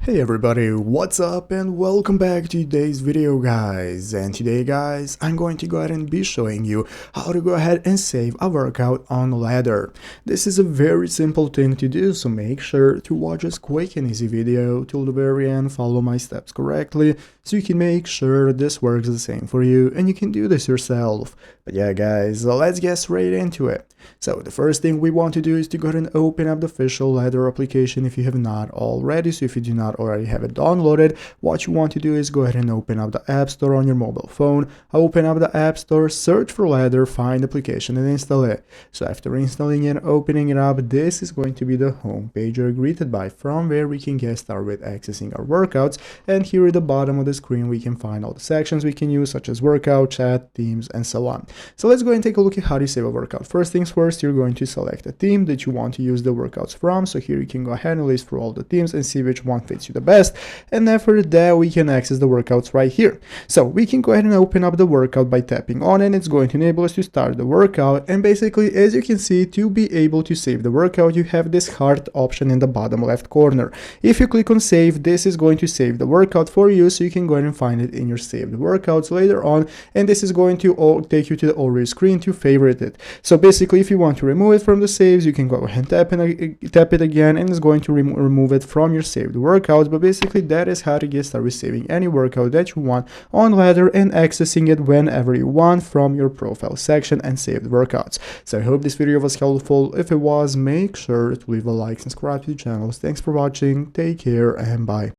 Hey everybody, what's up and welcome back to today's video guys. And today guys, I'm going to go ahead and be showing you how to go ahead and save a workout on Ladder. This is a very simple thing to do, so make sure to watch this quick and easy video till the very end, follow my steps correctly, so you can make sure this works the same for you and you can do this yourself. But yeah guys, let's get straight into it. So the first thing we want to do is to go ahead and open up the official Ladder application if you have not already. So if you do not already have it downloaded, what you want to do is go ahead and open up the App Store on your mobile phone. Open up the App Store, search for Ladder, find the application and install it. So after installing it, opening it up, this is going to be the home page you're greeted by, from where we can get started with accessing our workouts. And here at the bottom of the screen we can find all the sections we can use, such as workout, chat, themes, and so on. So let's go and take a look at how to save a workout. First things first, you're going to select a theme that you want to use the workouts from. So here you can go ahead and list through all the themes and see which one fits you the best. And after that, we can access the workouts right here. So we can go ahead and open up the workout by tapping on it. It's going to enable us to start the workout. And basically, as you can see, to be able to save the workout, you have this heart option in the bottom left corner. If you click on save, this is going to save the workout for you, so you can go ahead and find it in your saved workouts later on. And this is going to take you to the overview screen to favorite it. So basically, if you want to remove it from the saves, you can go ahead and tap it again, and it's going to remove it from your saved workouts. But basically, that is how to get started with saving any workout that you want on Ladder and accessing it whenever you want from your profile section and saved workouts. So I hope this video was helpful. If it was, make sure to leave a like and subscribe to the channel. Thanks for watching, take care, and bye.